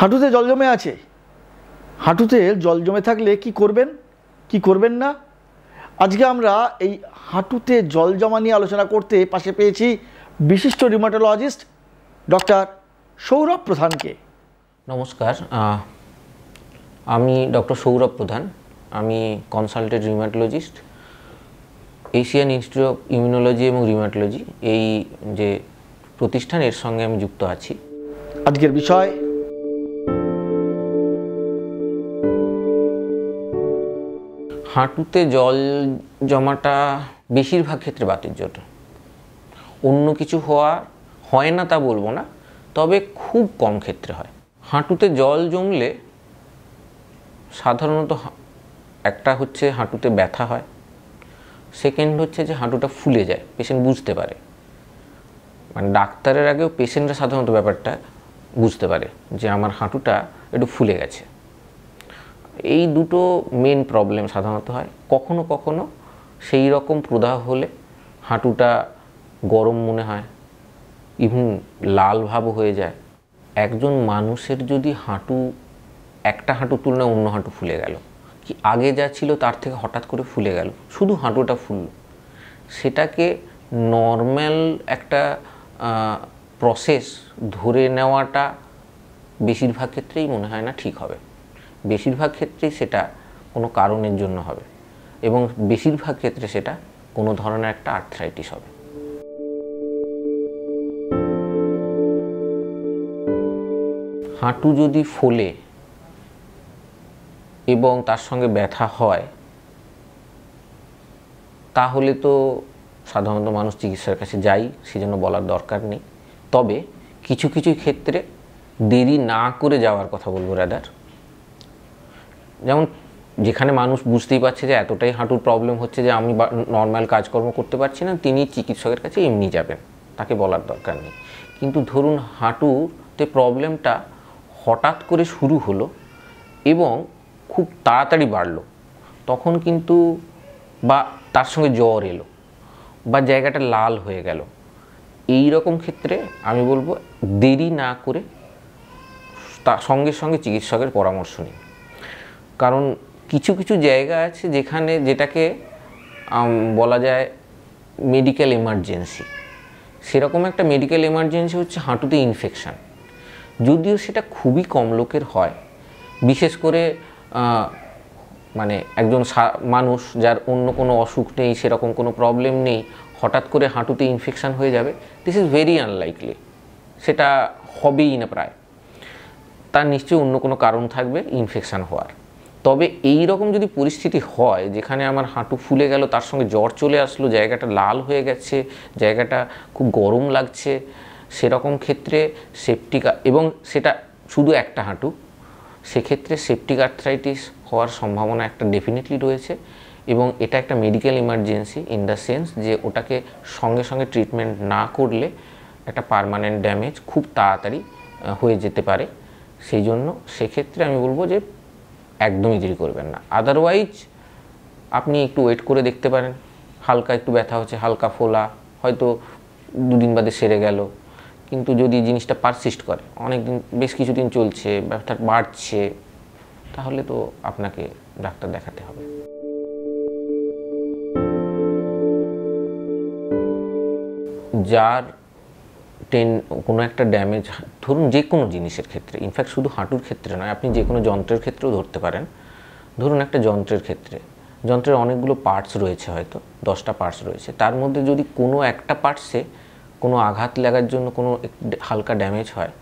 হাঁটুতে জল জমে আছে। হাঁটুতে জল জমে থাকলে কি করবেন, কি করবেন না। আজকে আমরা এই হাঁটুতে জল জমা নিয়ে আলোচনা করতে পাশে পেয়েছি বিশিষ্ট রিউমাটোলজিস্ট ডক্টর সৌরভ প্রধানকে। নমস্কার, আমি ডক্টর সৌরভ প্রধান। আমি consultant rheumatologist, Asian institute of immunology এবং রিউমাটোলজি এই যে প্রতিষ্ঠান এর সঙ্গে আমি যুক্ত আছি। আজকের বিষয় হাঁটুতে জল জমাটা বেশিরভাগ ক্ষেত্রে বাতের জন্য, অন্য কিছু হয় না তা বলবো না, তবে খুব কম ক্ষেত্রে হয়। হাঁটুতে জল জমলে সাধারণত একটা হচ্ছে হাঁটুতে ব্যথা হয়, সেকেন্ড হচ্ছে যে হাঁটুটা ফুলে যায়, পেশেন্ট বুঝতে পারে, মানে ডাক্তারের আগেও পেশেন্টরা সাধারণত ব্যাপারটা বুঝতে পারে যে আমার হাঁটুটা একটু ফুলে গেছে। এই দুটো মেন প্রবলেম সাধারণত হয়। কখনো কখনো সেই রকম প্রদাহ হলে হাঁটুটা গরম মনে হয়, ইভেন লাল ভাব হয়ে যায়। একজন মানুষের যদি একটা হাঁটুর তুলনায় অন্য হাঁটু ফুলে গেল, কি আগে যা ছিল তার থেকে হঠাৎ করে ফুলে গেল, শুধু হাঁটুটা ফুলল, সেটাকে নর্মাল একটা প্রসেস ধরে নেওয়াটা বেশিরভাগ ক্ষেত্রেই মনে হয় না ঠিক হবে। বেশিরভাগ ক্ষেত্রেই সেটা কোনো কারণের জন্য হবে এবং বেশিরভাগ ক্ষেত্রে সেটা কোনো ধরনের একটা আর্থ্রাইটিস হবে। হাঁটু যদি ফোলে এবং তার সঙ্গে ব্যথা হয় তাহলে তো সাধারণত মানুষ চিকিৎসার কাছে যায়, সেজন্য বলার দরকার নেই। তবে কিছু কিছু ক্ষেত্রে দেরি না করে যাওয়ার কথা বলবো রাদার। যেমন যেখানে মানুষ বুঝতেই পারছে যে এতটাই হাঁটুর প্রবলেম হচ্ছে যে আমি নর্মাল কাজকর্ম করতে পারছি না, তিনি চিকিৎসকের কাছে এমনি যাবেন, তাকে বলার দরকার নেই। কিন্তু ধরুন হাঁটুতে প্রবলেমটা হঠাৎ করে শুরু হলো এবং খুব তাড়াতাড়ি বাড়লো, তখন কিন্তু বা তার সঙ্গে জ্বর এলো বা জায়গাটা লাল হয়ে গেল, এই রকম ক্ষেত্রে আমি বলবো দেরি না করে তার সঙ্গে সঙ্গে চিকিৎসকের পরামর্শ নিন। কারণ কিছু কিছু জায়গা আছে যেটাকে বলা যায় মেডিকেল এমার্জেন্সি। সেরকম একটা মেডিকেল এমার্জেন্সি হচ্ছে হাঁটুতে ইনফেকশান। যদিও সেটা খুবই কম লোকের হয়, বিশেষ করে মানে একজন মানুষ যার অন্য কোনো অসুখ নেই, সেরকম কোনো প্রবলেম নেই, হঠাৎ করে হাঁটুতে ইনফেকশান হয়ে যাবে, দিস ইজ ভেরি আনলাইকলি। সেটা হবেই না প্রায়, তার নিশ্চয়ই অন্য কোনো কারণ থাকবে ইনফেকশান হওয়ার। তবে এই রকম যদি পরিস্থিতি হয় যেখানে আমার হাঁটু ফুলে গেল, তার সঙ্গে জ্বর চলে আসলো, জায়গাটা লাল হয়ে গেছে, জায়গাটা খুব গরম লাগছে, সেরকম ক্ষেত্রে সেপটিক, এবং সেটা শুধু একটা হাঁটু, সেক্ষেত্রে সেপটিক আর্থ্রাইটিস হওয়ার সম্ভাবনা একটা ডেফিনেটলি রয়েছে। এবং এটা একটা medical emergency in the sense যে ওটাকে সঙ্গে সঙ্গে ট্রিটমেন্ট না করলে একটা পার্মানেন্ট ড্যামেজ খুব তাড়াতাড়ি হয়ে যেতে পারে। সেই জন্য সেক্ষেত্রে আমি বলবো যে একদমই দেরি করবেন না। আদারওয়াইজ আপনি একটু ওয়েট করে দেখতে পারেন, হালকা একটু ব্যথা হচ্ছে, হালকা ফোলা, হয়তো দুদিন বাদে সেরে গেল। কিন্তু যদি জিনিসটা পারসিস্ট করে, অনেক দিন, বেশ কিছুদিন চলছে, ব্যথা বাড়ছে, তাহলে তো আপনাকে ডাক্তার দেখাতে হবে। যার কোনো একটা ড্যামেজ, ধরুন যে কোনো জিনিসের ক্ষেত্রে, ইনফ্যাক্ট শুধু হাঁটুর ক্ষেত্রে নয়, আপনি যে কোনো যন্ত্রের ক্ষেত্রেও ধরতে পারেন। ধরুন একটা যন্ত্রের ক্ষেত্রে, যন্ত্রের অনেকগুলো পার্টস রয়েছে, হয়তো 10টা পার্টস রয়েছে, তার মধ্যে যদি কোনো একটা পার্টসে কোনো আঘাত লাগার জন্য কোনো হালকা ড্যামেজ হয়,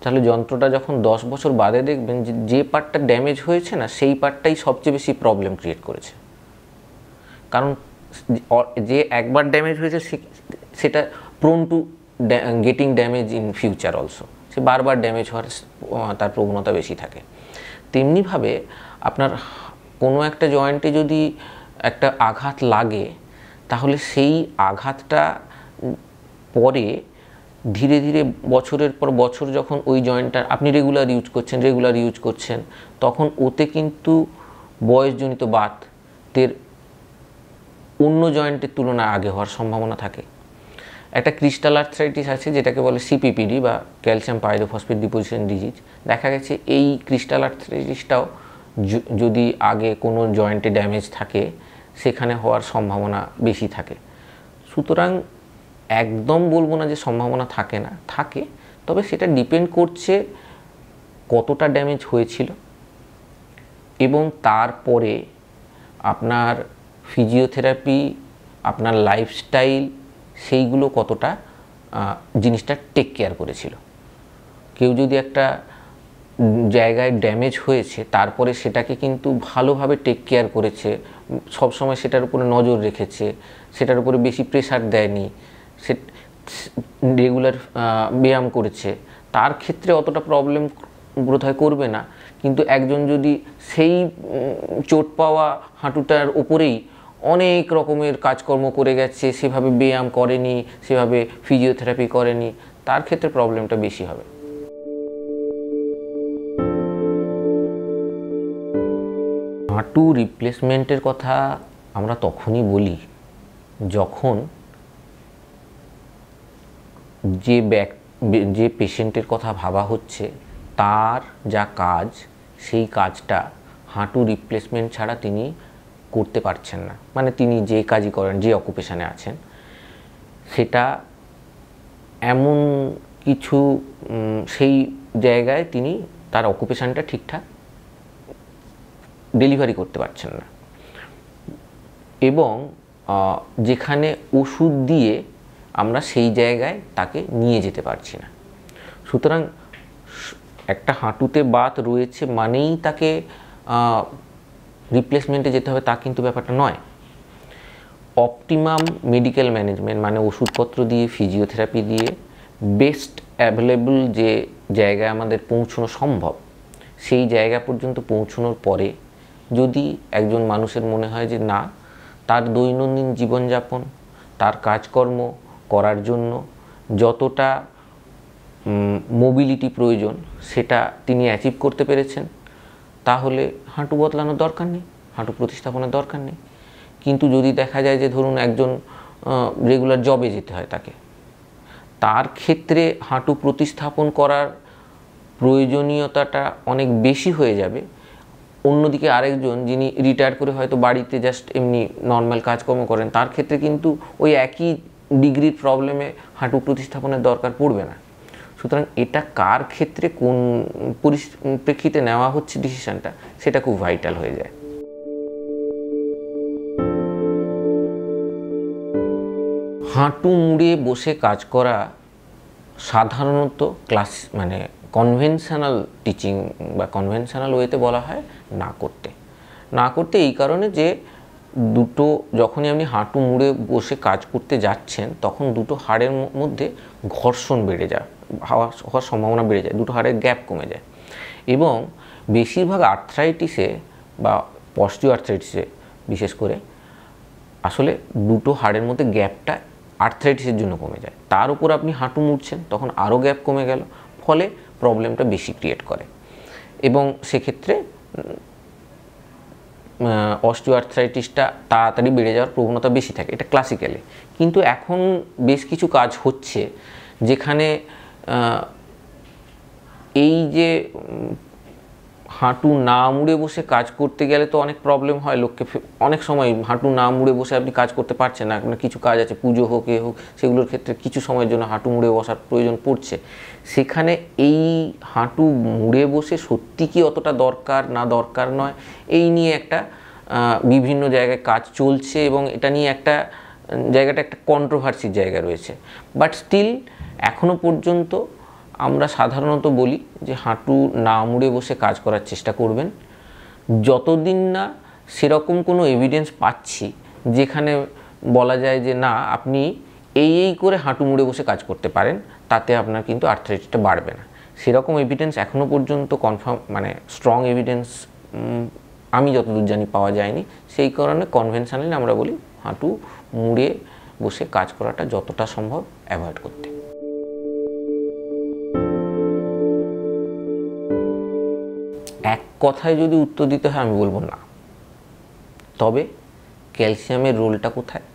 তাহলে যন্ত্রটা যখন 10 বছর বাদে দেখবেন যে পার্টটা ড্যামেজ হয়েছে না, সেই পার্টটাই সবচেয়ে বেশি প্রবলেম ক্রিয়েট করেছে। কারণ যে একবার ড্যামেজ হয়েছে সেটা prone to getting damage in future also, সে বারবার ড্যামেজ হওয়ার তার প্রবণতা বেশি থাকে। তেমনিভাবে আপনার কোনো একটা জয়েন্টে যদি একটা আঘাত লাগে, তাহলে সেই আঘাতটা পরে ধীরে ধীরে বছরের পর বছর যখন ওই জয়েন্টটা আপনি রেগুলার ইউজ করছেন, তখন ওতে কিন্তু বয়সজনিত বাতের অন্য জয়েন্টের তুলনায় আগে হওয়ার সম্ভাবনা থাকে। একটা ক্রিস্টাল আর্থ্রাইটিস আছে যেটাকে বলে সিপিপিডি বা ক্যালসিয়াম পাইরোফসফেট ডিপোজিশন ডিজিজ। দেখা গেছে এই ক্রিস্টাল আর্থ্রাইটিসটাও যদি আগে কোনো জয়েন্টে ড্যামেজ থাকে সেখানে হওয়ার সম্ভাবনা বেশি থাকে। সুতরাং একদম বলবো না যে সম্ভাবনা থাকে না, থাকে, তবে সেটা ডিপেন্ড করছে কতটা ড্যামেজ হয়েছিল এবং তারপরে আপনার ফিজিওথেরাপি, আপনার লাইফস্টাইল, সেইগুলো কতটা জিনিসটা টেক কেয়ার করেছিল। কেউ যদি একটা জায়গায় ড্যামেজ হয়েছে তারপরে সেটাকে কিন্তু ভালোভাবে টেক কেয়ার করেছে, সবসময় সেটার উপরে নজর রেখেছে, সেটার উপরে বেশি প্রেশার দেয়নি, সে রেগুলার ব্যায়াম করেছে, তার ক্ষেত্রে অতটা প্রবলেম বোধহয় করবে না। কিন্তু একজন যদি সেই চোট পাওয়া হাঁটুটার ওপরেই অনেক রকমের কাজকর্ম করে গেছে, সেভাবে ব্যায়াম করেনি, সেভাবে ফিজিওথেরাপি করেনি, তার ক্ষেত্রে প্রবলেমটা বেশি হবে। হাঁটু রিপ্লেসমেন্টের কথা আমরা তখনই বলি যখন যে পেশেন্টের কথা ভাবা হচ্ছে তার যা কাজ, সেই কাজটা হাঁটু রিপ্লেসমেন্ট ছাড়া তিনি করতে পারছেন না। মানে তিনি যে কাজই করেন, যে অকুপেশানে আছেন, সেটা এমন কিছু সেই জায়গায় তিনি তার অকুপেশানটা ঠিকঠাক ডেলিভারি করতে পারছেন না, এবং যেখানে ওষুধ দিয়ে আমরা সেই জায়গায় তাকে নিয়ে যেতে পারছি না। সুতরাং একটা হাঁটুতে বাত রয়েছে মানেই তাকে রিপ্লেসমেন্টে যেতে হবে তা কিন্তু ব্যাপারটা নয়। অপটিমাম মেডিকেল ম্যানেজমেন্ট মানে ওষুধপত্র দিয়ে, ফিজিওথেরাপি দিয়ে বেস্ট অ্যাভেলেবল যে জায়গায় আমাদের পৌঁছানো সম্ভব, সেই জায়গা পর্যন্ত পৌঁছানোর পরে যদি একজন মানুষের মনে হয় যে না, তার দৈনন্দিন জীবনযাপন, তার কাজকর্ম করার জন্য যতটা মোবিলিটি প্রয়োজন সেটা তিনি অ্যাচিভ করতে পেরেছেন, তাহলে হাঁটু বদলানোর দরকার নেই, হাঁটু প্রতিস্থাপনের দরকার নেই। কিন্তু যদি দেখা যায় যে ধরুন একজন রেগুলার জবে যেতে হয় তাকে, তার ক্ষেত্রে হাঁটু প্রতিস্থাপন করার প্রয়োজনীয়তাটা অনেক বেশি হয়ে যাবে। অন্যদিকে আরেকজন যিনি রিটায়ার করে হয়তো বাড়িতে জাস্ট এমনি নর্মাল কাজকর্ম করেন, তার ক্ষেত্রে কিন্তু ওই একই ডিগ্রির প্রবলেমে হাঁটু প্রতিস্থাপনের দরকার পড়বে না। সুতরাং এটা কার ক্ষেত্রে কোন পরিপ্রেক্ষিতে নেওয়া হচ্ছে ডিসিশনটা, সেটা খুব ভাইটাল হয়ে যায়। হাঁটু মুড়ে বসে কাজ করা সাধারণত মানে কনভেনশনাল টিচিং বা কনভেনশনাল ওয়েতে বলা হয় না করতে এই কারণে যে দুটো যখনই আপনি হাঁটু মুড়ে বসে কাজ করতে যাচ্ছেন তখন দুটো হাড়ের মধ্যে ঘর্ষণ বেড়ে যায়, হওয়ার সম্ভাবনা বেড়ে যায়, দুটো হাড়ের গ্যাপ কমে যায়। এবং বেশিরভাগ আর্থ্রাইটিসে বা অস্টিও আর্থ্রাইটিসে বিশেষ করে আসলে দুটো হাড়ের মধ্যে গ্যাপটা আর্থ্রাইটিসের জন্য কমে যায়। তার উপর আপনি হাঁটু মুড়ছেন, তখন আরও গ্যাপ কমে গেল, ফলে প্রবলেমটা বেশি ক্রিয়েট করে এবং সেক্ষেত্রে অস্টিও আর্থ্রাইটিসটা তাড়াতাড়ি বেড়ে যাওয়ার প্রবণতা বেশি থাকে। এটা ক্লাসিক্যালি। কিন্তু এখন বেশ কিছু কাজ হচ্ছে যেখানে এই যে হাঁটু না মুড়ে বসে কাজ করতে গেলে তো অনেক প্রবলেম হয় লোককে। অনেক সময় হাঁটু না মুড়ে বসে আপনি কাজ করতে পারছেন না, আপনার কিছু কাজ আছে, পুজো হোক এ হোক, সেগুলোর ক্ষেত্রে কিছু সময়ের জন্য হাঁটু মুড়ে বসার প্রয়োজন পড়ছে। সেখানে এই হাঁটু মুড়ে বসে সত্যি কি অতটা দরকার না দরকার নয়, এই নিয়ে একটা বিভিন্ন জায়গায় কাজ চলছে এবং এটা নিয়ে জায়গাটা একটা কন্ট্রোভার্সির জায়গা রয়েছে। বাট স্টিল এখনো পর্যন্ত আমরা সাধারণত বলি যে হাঁটু না মুড়ে বসে কাজ করার চেষ্টা করবেন, যতদিন না সেরকম কোনো এভিডেন্স পাচ্ছি যেখানে বলা যায় যে না, আপনি এই করে হাঁটু মুড়ে বসে কাজ করতে পারেন, তাতে আপনার কিন্তু আর্থ্রাইটিসটা বাড়বে না। সেরকম এভিডেন্স এখনও পর্যন্ত কনফার্ম মানে স্ট্রং এভিডেন্স আমি যতদূর জানি পাওয়া যায়নি। সেই কারণে কনভেনশনালি আমরা বলি হাঁটু মুড়ে বসে কাজ করাটা যতটা সম্ভব অ্যাভয়েড করতে। এক কথায় যদি উত্তর দিতে হয় আমি বলবো না। তবে ক্যালসিয়ামের রোলটা কোথায়?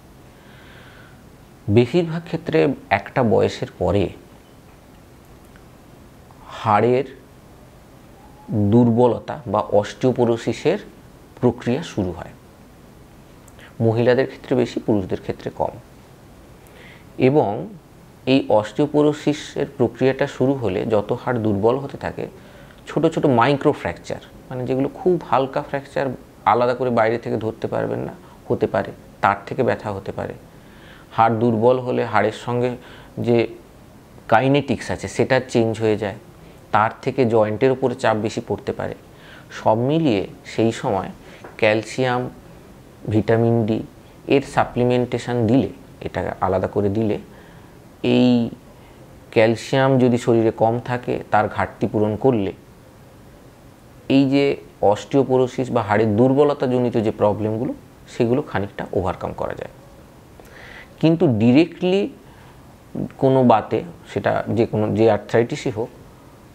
বেশিরভাগ ক্ষেত্রে একটা বয়সের পরে হাড়ের দুর্বলতা বা অস্টিওপোরোসিসের প্রক্রিয়া শুরু হয়। মহিলাদের ক্ষেত্রে বেশি, পুরুষদের ক্ষেত্রে কম। এবং এই অস্টিওপোরোসিসের প্রক্রিয়াটা শুরু হলে যত হাড় দুর্বল হতে থাকে, ছোট ছোট মাইক্রো ফ্র্যাকচার, মানে যেগুলো খুব হালকা ফ্র্যাকচার, আলাদা করে বাইরে থেকে ধরতে পারবেন না, হতে পারে, তার থেকে ব্যথা হতে পারে। হাড় দুর্বল হলে হাড়ের সঙ্গে যে কাইনেটিক্স আছে সেটা চেঞ্জ হয়ে যায়, তার থেকে জয়েন্টের উপরে চাপ বেশি পড়তে পারে। সব মিলিয়ে সেই সময় ক্যালসিয়াম, ভিটামিন ডি এর সাপ্লিমেন্টেশন দিলে, এটা আলাদা করে দিলে, এই ক্যালসিয়াম যদি শরীরে কম থাকে তার ঘাটতি পূরণ করলে এই যে অস্টিওপোরোসিস বা হাড়ের দুর্বলতাজনিত যে প্রবলেমগুলো সেগুলো খানিকটা ওভারকাম করা যায়। কিন্তু ডিরেক্টলি কোনো বাতে, সেটা যে আর্থ্রাইটিসই হোক,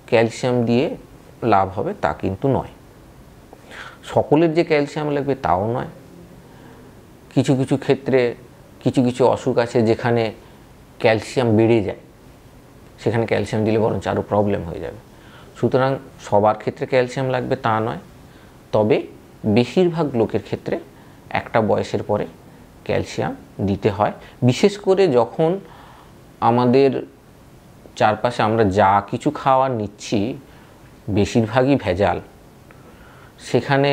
ক্যালসিয়াম দিয়ে লাভ হবে তা কিন্তু নয়। সকলের যে ক্যালসিয়াম লাগবে তাও নয়। কিছু কিছু ক্ষেত্রে কিছু কিছু অসুখ আছে যেখানে ক্যালসিয়াম বেড়ে যায়, সেখানে ক্যালসিয়াম দিলে বরঞ্চ আরও প্রবলেম হয়ে যাবে। সুতরাং সবার ক্ষেত্রে ক্যালসিয়াম লাগবে তা নয়, তবে বেশিরভাগ লোকের ক্ষেত্রে একটা বয়সের পরে ক্যালসিয়াম দিতে হয়। বিশেষ করে যখন আমাদের চারপাশে আমরা যা কিছু খাওয়ার নিচ্ছি বেশিরভাগই ভেজাল, সেখানে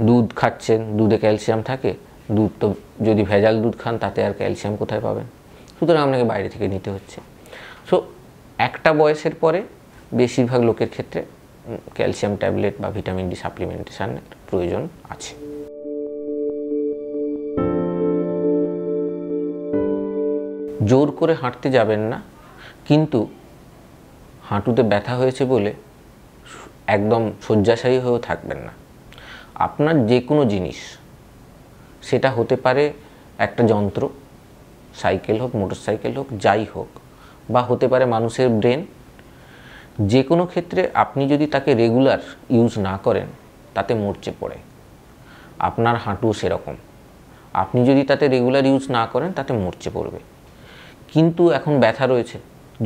দুধ খাচ্ছেন, দুধে ক্যালসিয়াম থাকে, দুধ তো যদি ভেজাল দুধ খান তাতে আর ক্যালসিয়াম কোথায় পাবেন? সুতরাং আপনাকে বাইরে থেকে নিতে হচ্ছে। সো একটা বয়সের পরে বেশিরভাগ লোকের ক্ষেত্রে ক্যালসিয়াম ট্যাবলেট বা ভিটামিন ডি সাপ্লিমেন্টেশনের প্রয়োজন আছে। জোর করে হাঁটতে যাবেন না, কিন্তু হাঁটুতে ব্যথা হয়েছে বলে একদম শয্যাশায়ী হয়েও থাকবেন না। আপনার যে কোনো জিনিস, সেটা হতে পারে একটা যন্ত্র, সাইকেল হোক, মোটরসাইকেল হোক, যাই হোক, বা হতে পারে মানুষের ব্রেন, যে কোনো ক্ষেত্রে আপনি যদি তাকে রেগুলার ইউজ না করেন তাতে মরচে পড়ে। আপনার হাঁটুও সেরকম, আপনি যদি তাতে রেগুলার ইউজ না করেন তাতে মরচে পড়বে। কিন্তু এখন ব্যথা রয়েছে,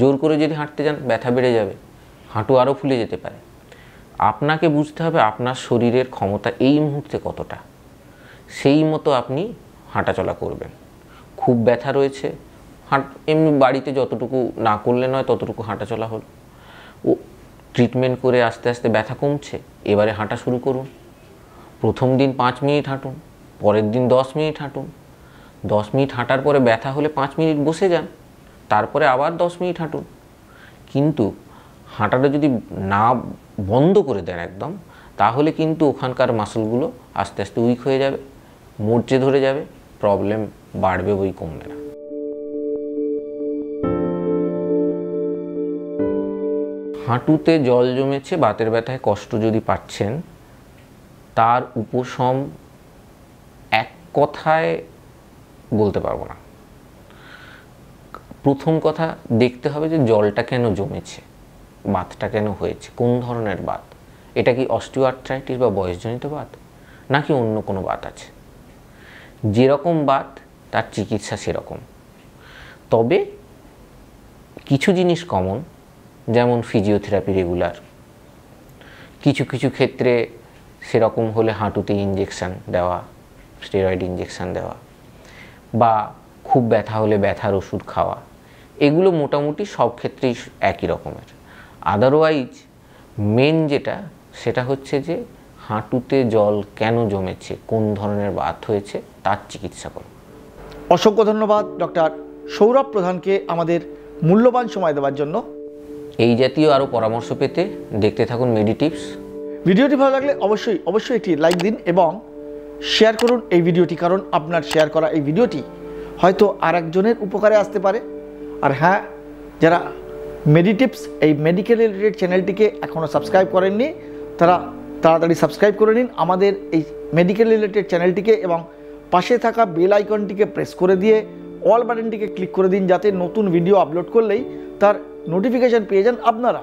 জোর করে যদি হাঁটতে যান ব্যথা বেড়ে যাবে, হাঁটু আরও ফুলে যেতে পারে। আপনাকে বুঝতে হবে আপনার শরীরের ক্ষমতা এই মুহূর্তে কতটা, সেই মতো আপনি হাঁটাচলা করবেন। খুব ব্যথা রয়েছে, এমনি বাড়িতে যতটুকু না করলে নয় ততটুকু হাঁটাচলা হলো, ও ট্রিটমেন্ট করে আস্তে আস্তে ব্যথা কমছে, এবারে হাঁটা শুরু করুন। প্রথম দিন 5 মিনিট হাঁটুন, পরের দিন 10 মিনিট হাঁটুন। 10 মিনিট হাঁটার পরে ব্যথা হলে 5 মিনিট বসে যান, তারপরে আবার 10 মিনিট হাঁটুন। কিন্তু হাঁটাটা যদি না বন্ধ করে দেন একদম, তাহলে কিন্তু ওখানকার মাসলগুলো আস্তে আস্তে উইক হয়ে যাবে, মরচে ধরে যাবে, প্রবলেম বাড়বে, বই কমবে না। হাঁটুতে জল জমেছে, বাতের ব্যথায় কষ্ট যদি পাচ্ছেন, তার উপশম এক কথায় বলতে পারবো না। প্রথম কথা দেখতে হবে যে জলটা কেন জমেছে, বাতটা কেন হয়েছে, কোন ধরনের বাত, এটা কি অস্টিওআর্থ্রাইটিস বা বয়সজনিত বাত, নাকি অন্য কোনো বাত আছে। যেরকম বাত তার চিকিৎসা সেরকম। তবে কিছু জিনিস কমন, যেমন ফিজিওথেরাপি রেগুলার, কিছু কিছু ক্ষেত্রে সেরকম হলে হাঁটুতে ইঞ্জেকশান দেওয়া, স্টেরয়েড ইঞ্জেকশান দেওয়া, বা খুব ব্যথা হলে ব্যথার ওষুধ খাওয়া, এগুলো মোটামুটি সব ক্ষেত্রেই একই রকমের। আদারওয়াইজ মেন যেটা, সেটা হচ্ছে যে হাঁটুতে জল কেন জমেছে, কোন ধরনের বাত হয়েছে, তার চিকিৎসা করুন। অসংখ্য ধন্যবাদ ডক্টর সৌরভ প্রধানকে আমাদের মূল্যবান সময় দেওয়ার জন্য। এই জাতীয় আরও পরামর্শ পেতে দেখতে থাকুন মেডিটিপস। ভিডিওটি ভালো লাগলে অবশ্যই একটি লাইক দিন এবং শেয়ার করুন এই ভিডিওটি, কারণ আপনার শেয়ার করা এই ভিডিওটি হয়তো আর একজনের উপকারে আসতে পারে। আর হ্যাঁ, যারা মেডিটিপস এই মেডিকেল রিলেটেড চ্যানেলটিকে এখনও সাবস্ক্রাইব করেননি, তারা তাড়াতাড়ি সাবস্ক্রাইব করে নিন আমাদের এই মেডিকেল রিলেটেড চ্যানেলটিকে, এবং পাশে থাকা বেল আইকনটিকে প্রেস করে দিয়ে অল বাটনটিকে ক্লিক করে দিন, যাতে নতুন ভিডিও আপলোড করলেই তার নোটিফিকেশান পেয়ে যান আপনারা।